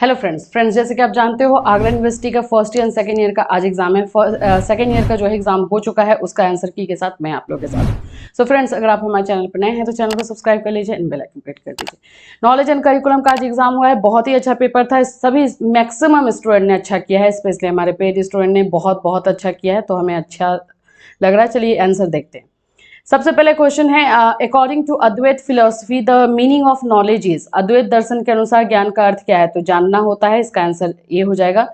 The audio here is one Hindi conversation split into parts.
हेलो फ्रेंड्स जैसे कि आप जानते हो आगरा यूनिवर्सिटी का first year and second year का आज एग्जाम है। सेकेंड ईयर का जो है एग्जाम हो चुका है, उसका आंसर की के साथ मैं आप लोगों के साथ। सो फ्रेंड्स, अगर आप हमारे चैनल पर नए हैं तो चैनल को सब्सक्राइब कर लीजिए एंड बेल आइकन क्लिक कर दीजिए। नॉलेज एंड करिकुलम का आज एग्जाम हुआ है, बहुत ही अच्छा पेपर था। सभी मैक्सिमम स्टूडेंट ने अच्छा किया है, स्पेशली हमारे पेड स्टूडेंट ने बहुत अच्छा किया है, तो हमें अच्छा लग रहा है। चलिए आंसर देखते हैं। सबसे पहले क्वेश्चन है, according to Advaita philosophy the meaning of knowledge is. Advaita दर्शन के अनुसार ज्ञान का अर्थ क्या है? तो जानना होता है, इसका आंसर ये हो जाएगा।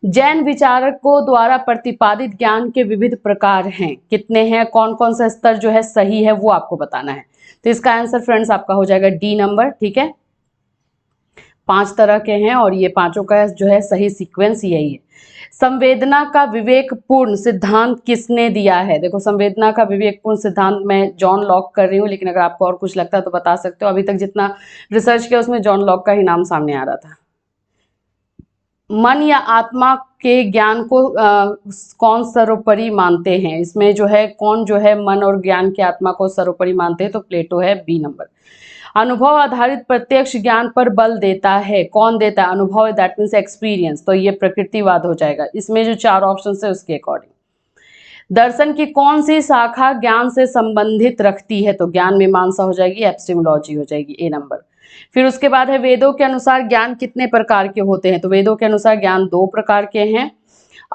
जैन विचारकों द्वारा प्रतिपादित ज्ञान के विविध प्रकार हैं, कितने हैं, कौन कौन सा स्तर जो है सही है वो आपको बताना है। तो इसका आंसर फ्रेंड्स आपका हो जाएगा डी नंबर। ठीक है, 5 तरह के हैं और ये पांचों का जो है सही सीक्वेंस यही है। संवेदना का विवेकपूर्ण सिद्धांत किसने दिया है? देखो, संवेदना का विवेकपूर्ण सिद्धांत मैं जॉन लॉक कर रही हूँ, लेकिन अगर आपको और कुछ लगता है तो बता सकते हो। अभी तक जितना रिसर्च किया उसमें जॉन लॉक का ही नाम सामने आ रहा था। मन या आत्मा के ज्ञान को कौन सर्वोपरि मानते हैं? इसमें जो है कौन जो है मन और ज्ञान की आत्मा को सर्वोपरि मानते हैं? तो प्लेटो है, बी नंबर। अनुभव आधारित प्रत्यक्ष ज्ञान पर बल देता है, कौन देता है? अनुभव, दैट मीन्स एक्सपीरियंस, तो ये प्रकृतिवाद हो जाएगा। इसमें जो 4 ऑप्शन है उसके अकॉर्डिंग। दर्शन की कौन सी शाखा ज्ञान से संबंधित रखती है? तो ज्ञान मीमांसा हो जाएगी, एपिस्टेमोलॉजी हो जाएगी, ए नंबर। फिर उसके बाद है, वेदों के अनुसार ज्ञान कितने प्रकार के होते हैं? तो वेदों के अनुसार ज्ञान 2 प्रकार के हैं।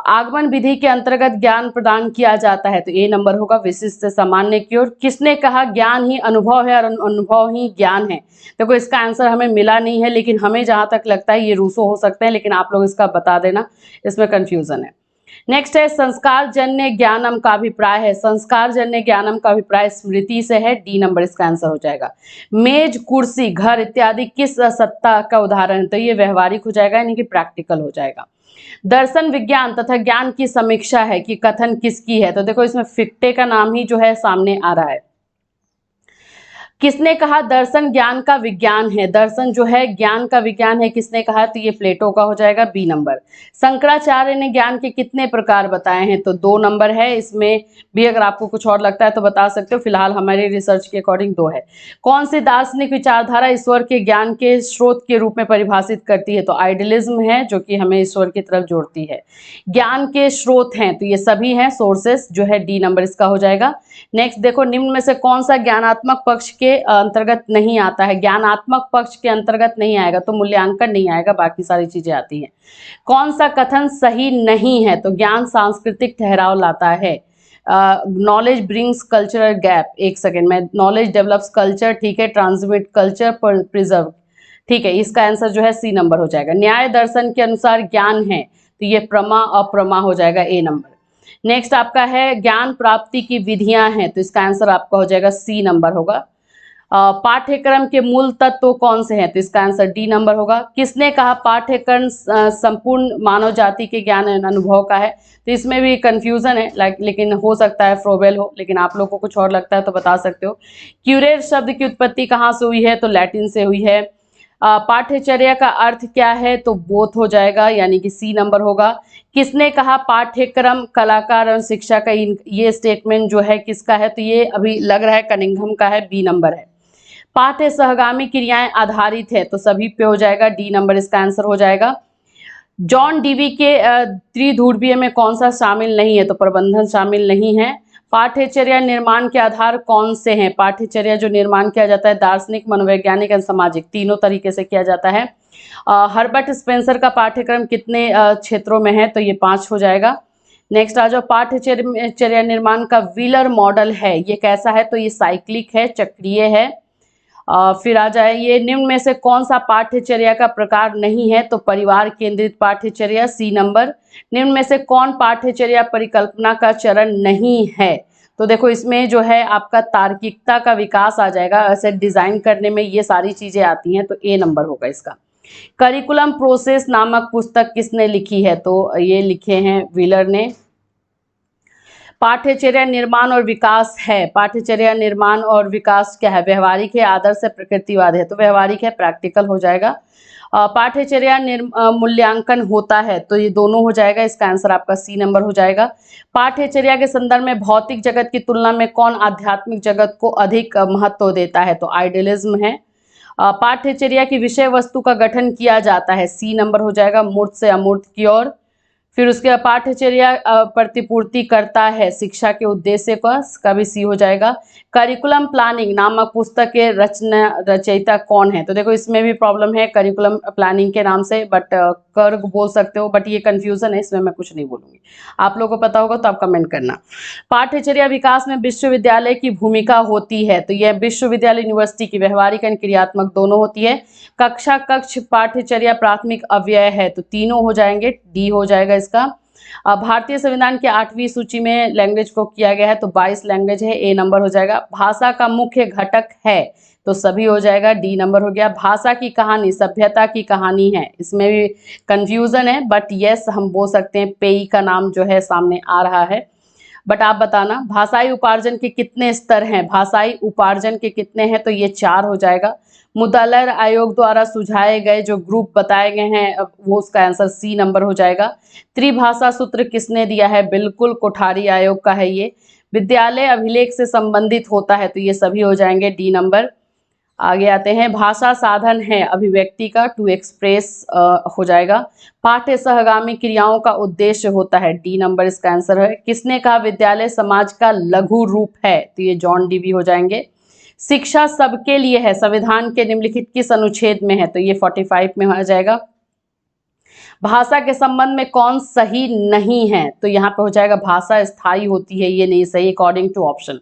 आगमन विधि के अंतर्गत ज्ञान प्रदान किया जाता है, तो ए नंबर होगा, विशिष्ट से सामान्य की ओर। किसने कहा ज्ञान ही अनुभव है और अनुभव ही ज्ञान है? देखो, इसका आंसर हमें मिला नहीं है, लेकिन हमें जहां तक लगता है ये रूसो हो सकते हैं, लेकिन आप लोग इसका बता देना, इसमें कंफ्यूजन है। नेक्स्ट है, संस्कार जन्य ज्ञानम का अभिप्राय है। संस्कार जन्य ज्ञानम का अभिप्राय स्मृति से है, डी नंबर इसका आंसर हो जाएगा। मेज, कुर्सी, घर इत्यादि किस सत्ता का उदाहरण है? तो ये व्यवहारिक हो जाएगा, यानी कि प्रैक्टिकल हो जाएगा। दर्शन विज्ञान तथा ज्ञान की समीक्षा है कि कथन किसकी है? तो देखो, इसमें फिक्टे का नाम ही जो है सामने आ रहा है। किसने कहा दर्शन ज्ञान का विज्ञान है? दर्शन जो है ज्ञान का विज्ञान है, किसने कहा? तो ये प्लेटो का हो जाएगा, बी नंबर। शंकराचार्य ने ज्ञान के कितने प्रकार बताए हैं? तो 2 नंबर है। इसमें भी अगर आपको कुछ और लगता है तो बता सकते हो, फिलहाल हमारे रिसर्च के अकॉर्डिंग 2 है। कौन सी दार्शनिक विचारधारा ईश्वर के ज्ञान के स्रोत के रूप में परिभाषित करती है? तो आइडियलिज्म है, जो कि हमें ईश्वर की तरफ जोड़ती है। ज्ञान के स्रोत हैं, तो ये सभी हैं, सोर्सेस जो है, डी नंबर इसका हो जाएगा। नेक्स्ट देखो, निम्न में से कौन सा ज्ञानात्मक पक्ष के अंतर्गत नहीं आता है? ज्ञानात्मक पक्ष के अंतर्गत नहीं आएगा तो मूल्यांकन नहीं आएगा, बाकी सारी चीजें आती हैं। कौन सा कथन सही नहीं है? तो ज्ञान सांस्कृतिक ठहराव लाता है। नॉलेज ब्रिंग्स कल्चरल गैप, एक सेकेंड में, नॉलेज डेवलप्स कल्चर, ठीक है, ट्रांसमिट कल्चर, प्रिजर्व, ठीक है, इसका आंसर जो है सी नंबर हो जाएगा। न्याय दर्शन के अनुसार ज्ञान है, तो ये प्रमा अप्रमा हो जाएगा, ए नंबर। नेक्स्ट आपका है, ज्ञान प्राप्ति की विधियां हैं, तो इसका आंसर आपका हो जाएगा, सी नंबर होगा। पाठ्यक्रम के मूल तत्व कौन से हैं? तो इसका आंसर डी नंबर होगा। किसने कहा पाठ्यक्रम संपूर्ण मानव जाति के ज्ञान एवं अनुभव का है? तो इसमें भी कंफ्यूजन है, लेकिन हो सकता है फ्रोबेल हो, लेकिन आप लोग को कुछ और लगता है तो बता सकते हो। क्यूरेट शब्द की उत्पत्ति कहाँ से हुई है? तो लैटिन से हुई है। पाठ्यचर्या का अर्थ क्या है? तो बोथ हो जाएगा, यानी कि सी नंबर होगा। किसने कहा पाठ्यक्रम कलाकार और शिक्षा का? ये स्टेटमेंट जो है किसका है? तो ये अभी लग रहा है कनिंघम का है, बी नंबर है। पाठ्य सहगामी क्रियाएं आधारित है, तो सभी पे हो जाएगा, डी नंबर इसका आंसर हो जाएगा। जॉन डीवी के त्रिध्रुवीय में कौन सा शामिल नहीं है? तो प्रबंधन शामिल नहीं है। पाठ्यचर्या निर्माण के आधार कौन से हैं? पाठ्यचर्या जो निर्माण किया जाता है, दार्शनिक, मनोवैज्ञानिक और सामाजिक, तीनों तरीके से किया जाता है। हर्बर्ट स्पेंसर का पाठ्यक्रम कितने क्षेत्रों में है? तो ये 5 हो जाएगा। नेक्स्ट आ जाओ, पाठ्यचर्या निर्माण का व्हीलर मॉडल है, ये कैसा है? तो ये साइक्लिक है, चक्रीय है। फिर आ जाए, ये निम्न में से कौन सा पाठ्यचर्या का प्रकार नहीं है? तो परिवार केंद्रित पाठ्यचर्या, सी नंबर। निम्न में से कौन पाठ्यचर्या परिकल्पना का चरण नहीं है? तो देखो, इसमें जो है आपका तार्किकता का विकास आ जाएगा, ऐसे डिजाइन करने में ये सारी चीजें आती हैं, तो ए नंबर होगा इसका। करिकुलम प्रोसेस नामक पुस्तक किसने लिखी है? तो ये लिखे हैं व्हीलर ने। पाठ्यचर्या निर्माण और विकास है, पाठ्यचर्या निर्माण और विकास क्या है? व्यवहारिक है, आदर्श है, प्रकृतिवाद है? तो व्यवहारिक है, प्रैक्टिकल हो जाएगा। पाठ्यचर्या मूल्यांकन होता है, तो ये दोनों हो जाएगा, इसका आंसर आपका सी नंबर हो जाएगा। पाठ्यचर्या के संदर्भ में भौतिक जगत की तुलना में कौन आध्यात्मिक जगत को अधिक महत्व देता है? तो आइडियलिज्म है। पाठ्यचर्या की विषय वस्तु का गठन किया जाता है, सी नंबर हो जाएगा, मूर्त से अमूर्त की ओर। फिर उसके बाद पाठ्यचर्या प्रतिपूर्ति करता है शिक्षा के उद्देश्य का भी सी हो जाएगा। करिकुलम प्लानिंग नामक पुस्तक के रचयिता कौन है? तो देखो इसमें भी प्रॉब्लम है करिकुलम प्लानिंग के नाम से, बट कर बोल सकते हो, बट ये कंफ्यूजन है, इसमें मैं कुछ नहीं बोलूंगी। आप लोगों को पता होगा तो आप कमेंट करना। पाठ्यचर्या विकास में विश्वविद्यालय की भूमिका होती है, तो यह विश्वविद्यालय यूनिवर्सिटी की व्यवहारिक एंड क्रियात्मक दोनों होती है। कक्षा कक्ष पाठ्यचर्या प्राथमिक अव्यय है, तो तीनों हो जाएंगे, डी हो जाएगा इसका। भारतीय संविधान की 8वीं सूची में लैंग्वेज को किया गया है, तो 22 लैंग्वेज है, ए नंबर हो जाएगा। भाषा का मुख्य घटक है, तो सभी हो जाएगा, डी नंबर हो गया। भाषा की कहानी सभ्यता की कहानी है, इसमें भी कंफ्यूजन है, बट यस हम बोल सकते हैं, पेई का नाम जो है सामने आ रहा है, बट आप बताना भाषाई उपार्जन के कितने स्तर हैं? भाषाई उपार्जन के कितने हैं? तो ये 4 हो जाएगा। मुद्दालय आयोग द्वारा सुझाए गए जो ग्रुप बताए गए हैं वो उसका आंसर सी नंबर हो जाएगा। त्रिभाषा सूत्र किसने दिया है? बिल्कुल कोठारी आयोग का है ये। विद्यालय अभिलेख से संबंधित होता है, तो ये सभी हो जाएंगे, डी नंबर। आगे आते हैं, भाषा साधन है अभिव्यक्ति का, टू एक्सप्रेस हो जाएगा। पाठ्य सहगामी क्रियाओं का उद्देश्य होता है, डी नंबर इसका आंसर है। किसने कहा विद्यालय समाज का लघु रूप है? तो ये जॉन डीवी हो जाएंगे। शिक्षा सबके लिए है, संविधान के निम्नलिखित किस अनुच्छेद में है? तो ये 45 में आ जाएगा। भाषा के संबंध में कौन सही नहीं है? तो यहाँ पे हो जाएगा भाषा स्थायी होती है, ये नहीं सही अकॉर्डिंग टू ऑप्शन।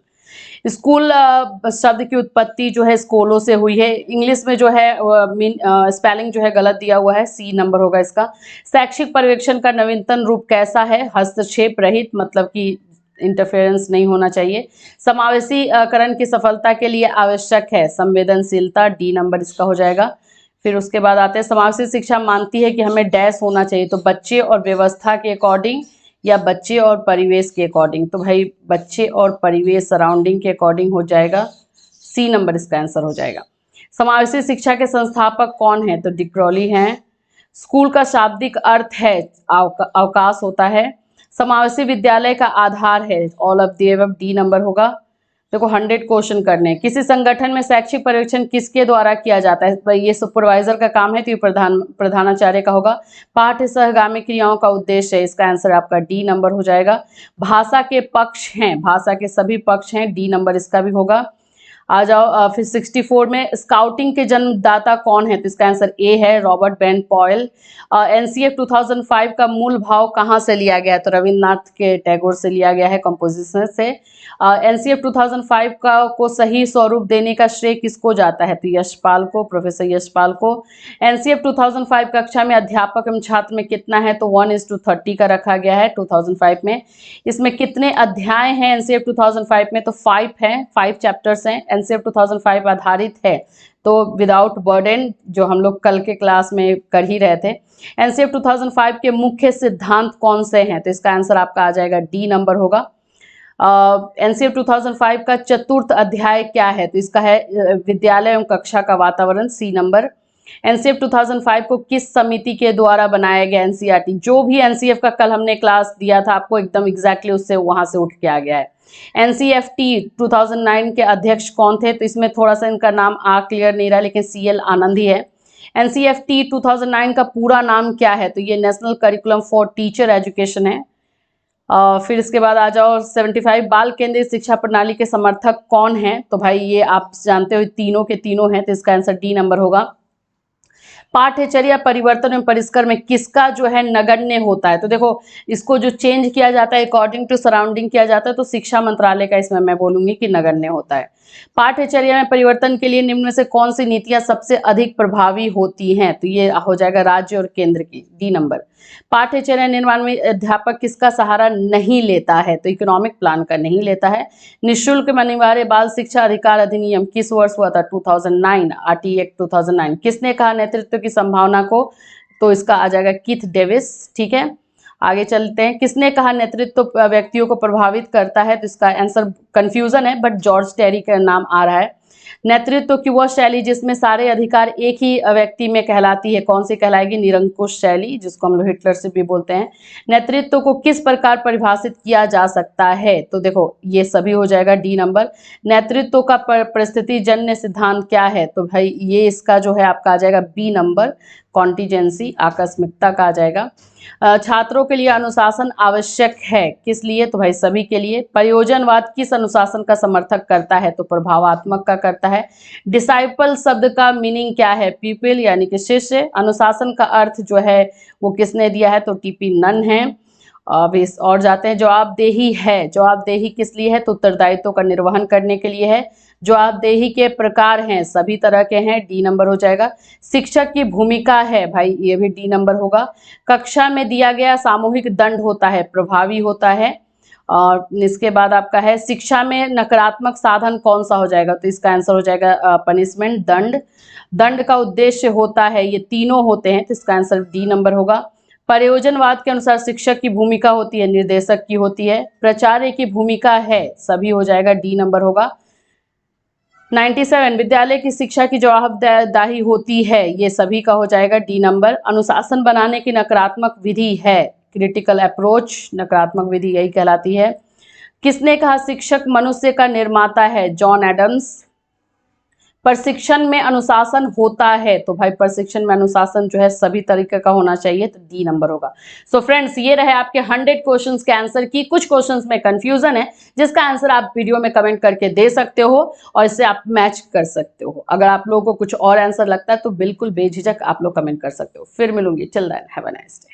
स्कूल शब्द की उत्पत्ति जो है स्कूलों से हुई है, इंग्लिश में जो है स्पेलिंग जो है गलत दिया हुआ है, सी नंबर होगा इसका। शैक्षिक पर्यवेक्षण का नवीनतम रूप कैसा है? हस्तक्षेप रहित, मतलब कि इंटरफेरेंस नहीं होना चाहिए। समावेशीकरण की सफलता के लिए आवश्यक है संवेदनशीलता, डी नंबर इसका हो जाएगा। फिर उसके बाद आते हैं, समावेशी शिक्षा मानती है कि हमें डैश होना चाहिए, तो बच्चे और व्यवस्था के अकॉर्डिंग या बच्चे और परिवेश के अकॉर्डिंग? तो भाई बच्चे और परिवेश सराउंडिंग के अकॉर्डिंग हो जाएगा, सी नंबर इसका आंसर हो जाएगा। समावेशी शिक्षा के संस्थापक कौन है? तो डिक्रोली हैं। स्कूल का शाब्दिक अर्थ है अवकाश होता है। समावेशी विद्यालय का आधार है, all of the above, D number होगा। देखो 100 क्वेश्चन करने हैं। किसी संगठन में शैक्षिक पर्यवेक्षण किसके द्वारा किया जाता है? भाई ये सुपरवाइजर का काम है, तो ये प्रधानाचार्य का होगा। पाठ्य सहगामी क्रियाओं का उद्देश्य है, इसका आंसर आपका डी नंबर हो जाएगा। भाषा के पक्ष हैं, भाषा के सभी पक्ष हैं, डी नंबर इसका भी होगा। आ जाओ फिर 64 में, स्काउटिंग के जन्मदाता कौन है? तो इसका आंसर ए है, रॉबर्ट बेन पॉयल। एनसीएफ 2005 का मूल भाव कहाँ से लिया गया है? तो रविन्द्रनाथ के टैगोर से लिया गया है, कंपोजिशन से। एनसीएफ 2005 को सही स्वरूप देने का श्रेय किसको जाता है? तो यशपाल को, प्रोफेसर यशपाल को। एनसीएफ 2005 कक्षा में अध्यापक एवं छात्र में कितना है? तो 1:30 का रखा गया है 2005 में। इसमें कितने अध्याय हैं एनसीएफ 2005 में? तो 5 हैं, 5 चैप्टर्स हैं। एनसीएफ 2005 आधारित है तो विदाउट बर्डन, जो हम लोग कल के क्लास में कर ही रहे थे। एनसीएफ 2005 के मुख्य सिद्धांत कौन से हैं? तो इसका आंसर आपका आ जाएगा, डी नंबर होगा। एनसीएफ 2005 का चतुर्थ अध्याय क्या है? तो इसका है विद्यालय एवं कक्षा का वातावरण, सी नंबर। एनसीएफ 2005 को किस समिति के द्वारा बनाया गया? एनसीईआरटी। जो भी एनसीएफ का कल हमने क्लास दिया था आपको, एकदम एग्जैक्टली उससे वहां से उठ के आ गया है। एनसीएफटी 2009 के अध्यक्ष कौन थे? तो इसमें थोड़ा सा इनका नाम क्लियर नहीं रहा, लेकिन सीएल आनंद ही है। एनसीएफटी 2009 का पूरा नाम क्या है? तो ये national curriculum for teacher education है। फिर इसके बाद आ जाओ 75, बाल केंद्रित शिक्षा प्रणाली के समर्थक कौन है? तो भाई ये आप जानते हो तीनों के तीनों हैं, तो इसका आंसर डी नंबर होगा। पाठ्यचर्या परिवर्तन एवं परिष्कार में किसका जो है नगण्य होता है? तो देखो इसको जो चेंज किया जाता है अकॉर्डिंग टू सराउंडिंग किया जाता है, तो शिक्षा मंत्रालय का इसमें मैं बोलूंगी कि नगण्य होता है। पाठ्यचर्या में परिवर्तन के लिए निम्न में से कौन सी नीतियां सबसे अधिक प्रभावी होती हैं? तो ये हो जाएगा राज्य और केंद्र की, डी नंबर। पाठ्यचर्या निर्माण में अध्यापक किसका सहारा नहीं लेता है? तो इकोनॉमिक प्लान का नहीं लेता है। निःशुल्क अनिवार्य बाल शिक्षा अधिकार अधिनियम किस वर्ष हुआ था? 2009, आरटी एक्ट 2009। किसने कहा नेतृत्व की संभावना को? तो इसका आ जाएगा कीथ डेविस, ठीक है। आगे चलते हैं, किसने कहा नेतृत्व व्यक्तियों को प्रभावित करता है? तो इसका आंसर कंफ्यूजन है, बट जॉर्ज टेरी का नाम आ रहा है। नेतृत्व की वह शैली जिसमें सारे अधिकार एक ही व्यक्ति में कहलाती है, कौन सी कहलाएगी? निरंकुश शैली, जिसको हम लोग हिटलर से भी बोलते हैं। नेतृत्व को किस प्रकार परिभाषित किया जा सकता है? तो देखो ये सभी हो जाएगा डी नंबर। नेतृत्व का परिस्थिति जन्य सिद्धांत क्या है? तो भाई ये इसका जो है आपका आ जाएगा बी नंबर, कॉन्टीजेंसी, आकस्मिकता का आ जाएगा। छात्रों के लिए अनुशासन आवश्यक है, किस लिए? तो भाई सभी के लिए। प्रयोजनवाद किस अनुशासन का समर्थक करता है? तो प्रभावात्मक का करता है। डिसाइपल शब्द का मीनिंग क्या है? पीपल यानी कि शिष्य। अनुशासन का अर्थ जो है वो किसने दिया है? तो टीपी नन है। अब इस और जाते हैं, जवाबदेही है, जवाबदेही किस लिए है? तो उत्तरदायित्व का निर्वहन करने के लिए है। जवाबदेही के प्रकार हैं, सभी तरह के हैं, डी नंबर हो जाएगा। शिक्षक की भूमिका है, भाई ये भी डी नंबर होगा। कक्षा में दिया गया सामूहिक दंड होता है, प्रभावी होता है। और इसके बाद आपका है शिक्षा में नकारात्मक साधन कौन सा हो जाएगा? तो इसका आंसर हो जाएगा पनिशमेंट, दंड। दंड का उद्देश्य होता है, ये तीनों होते हैं, तो इसका आंसर डी नंबर होगा। प्रयोजनवाद के अनुसार शिक्षक की भूमिका होती है, निर्देशक की होती है। प्राचार्य की भूमिका है, सभी हो जाएगा, डी नंबर होगा। 97 विद्यालय की शिक्षा की जवाबदेही होती है, ये सभी का हो जाएगा, डी नंबर। अनुशासन बनाने की नकारात्मक विधि है, क्रिटिकल अप्रोच, नकारात्मक विधि यही कहलाती है। किसने कहा शिक्षक मनुष्य का निर्माता है? John Adams. प्रशिक्षण में अनुशासन होता है, तो भाई प्रशिक्षण में अनुशासन जो है सभी तरीके का होना चाहिए, तो डी नंबर होगा। सो फ्रेंड्स ये रहे आपके 100 क्वेश्चंस के आंसर की। कुछ क्वेश्चंस में कंफ्यूजन है जिसका आंसर आप वीडियो में कमेंट करके दे सकते हो और इससे आप मैच कर सकते हो। अगर आप लोगों को कुछ और आंसर लगता है तो बिल्कुल बेझिझक आप लोग कमेंट कर सकते हो। फिर मिलूंगी, till then have a nice day.